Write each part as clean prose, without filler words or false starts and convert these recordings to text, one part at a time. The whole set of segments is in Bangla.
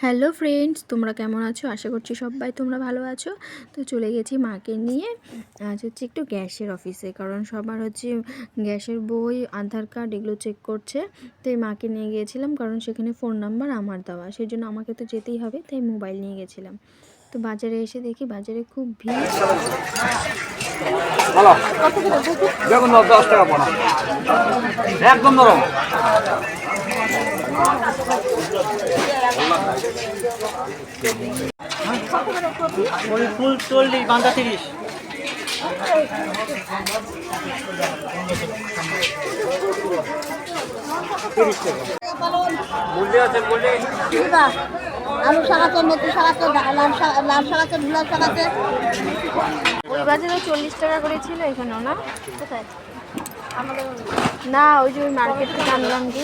হ্যালো ফ্রেন্ডস, তোমরা কেমন আছো? আশা করছি সবাই তোমরা ভালো আছো। তো চলে গেছি মাকে নিয়ে আজ হচ্ছে একটু গ্যাসের অফিসে, কারণ সবার হচ্ছে গ্যাসের বই, আধার কার্ড এগুলো চেক করছে। তো এই মাকে নিয়ে গিয়েছিলাম, কারণ সেখানে ফোন নাম্বার আমার দেওয়া, সেই জন্য আমাকে তো যেতেই হবে, তাই মোবাইল নিয়ে গেছিলাম। তো বাজারে এসে দেখি বাজারে খুব ভিড়। বেগুন 10 টাকা পোনা, একদম নরম। ফুল 40, বাঁধা 30। আলু শাক আছে, মেথি শাক আছে, লাল শাক আছে, ঢুলার শাক আছে। ওই বাজারে 40 টাকা করে ছিল, এখানেও না? কোথায়? আমাদের না, ওই যে ওই মার্কেট থেকে আনলাম কি।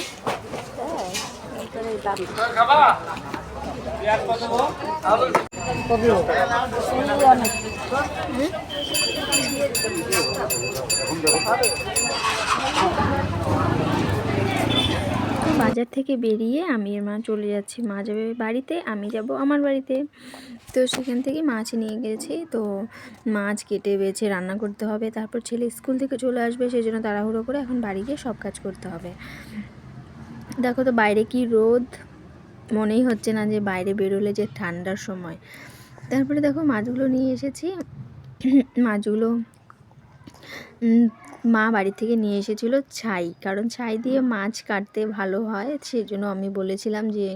বাজার থেকে বেরিয়ে আমি আর মা চলে যাচ্ছি। মা যাবে বাড়িতে, আমি যাব আমার বাড়িতে। তো সেখান থেকে মাছ নিয়ে গেছি। তো মাছ কেটে বেছে রান্না করতে হবে, তারপর ছেলে স্কুল থেকে চলে আসবে, সেই জন্য তাড়াহুড়ো করে এখন বাড়ি গিয়ে সব কাজ করতে হবে। দেখো তো বাইরে কি রোদ, মনেই হচ্ছে না যে বাইরে বেরোলে যে ঠান্ডার সময়। তারপরে দেখো মাছগুলো নিয়ে এসেছি। মাছগুলো মা বাড়ি থেকে নিয়ে এসেছিল ছাই, কারণ ছাই দিয়ে মাছ কাটতে ভালো হয়, সেই জন্য আমি বলেছিলাম যে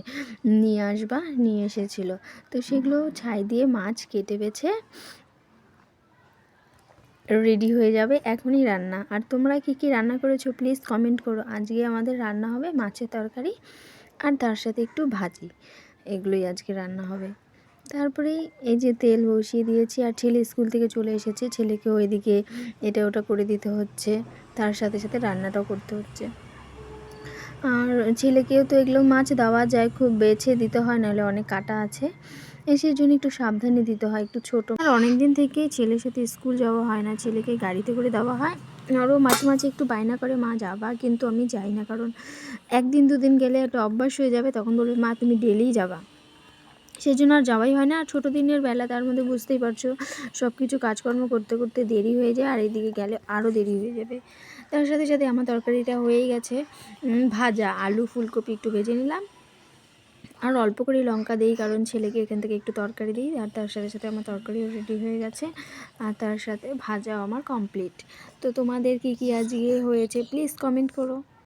নিয়ে আসবা, নিয়ে এসেছিল। তো সেগুলো ছাই দিয়ে মাছ কেটে বেছে রেডি হয়ে যাবে, এখনই রান্না। আর তোমরা কি কি রান্না করেছো প্লিজ কমেন্ট করো। আজকে আমাদের রান্না হবে মাছের তরকারি আর তার সাথে একটু ভাজি, এগুলোই আজকে রান্না হবে। তারপরে এই যে তেল বসিয়ে দিয়েছি, আর ছেলে স্কুল থেকে চলে এসেছে, ছেলেকে ওইদিকে এটা ওটা করে দিতে হচ্ছে, তার সাথে সাথে রান্নাটাও করতে হচ্ছে। আর ছেলেকেও তো এগুলো মাছ দেওয়া যায়, খুব বেছে দিতে হয়, নাহলে অনেক কাটা আছে, সেই জন্য একটু সাবধানে দিতে হয়, একটু ছোট। আর অনেক দিন থেকেই ছেলের সাথে স্কুল যাওয়া হয় না, ছেলেকে গাড়িতে করে দেওয়া হয়। আরও মাঝে মাঝে একটু বায়না করে মা যাবা, কিন্তু আমি যাই না, কারণ একদিন দুদিন গেলে একটা অভ্যাস হয়ে যাবে, তখন বলবে মা তুমি ডেলিই যাবা, সেই জন্য আর যাওয়াই হয় না। আর ছোটো দিনের বেলা, তার মধ্যে বুঝতেই পারছো সব কিছু কাজকর্ম করতে করতে দেরি হয়ে যায়, আর এইদিকে গেলে আরও দেরি হয়ে যাবে। তার সাথে সাথে আমার তরকারিটা হয়েই গেছে, ভাজা আলু ফুলকপি একটু ভেজে নিলাম, আর অল্প করে লঙ্কা দিই, কারণ ছেলেকে এখান থেকে একটু তরকারি দিই। আর তার সাথে সাথে আমার তরকারিও রেডি হয়ে গেছে, আর তার সাথে ভাজাও আমার কমপ্লিট। তো তোমাদের কি কি আজকে হয়েছে প্লিজ কমেন্ট করো।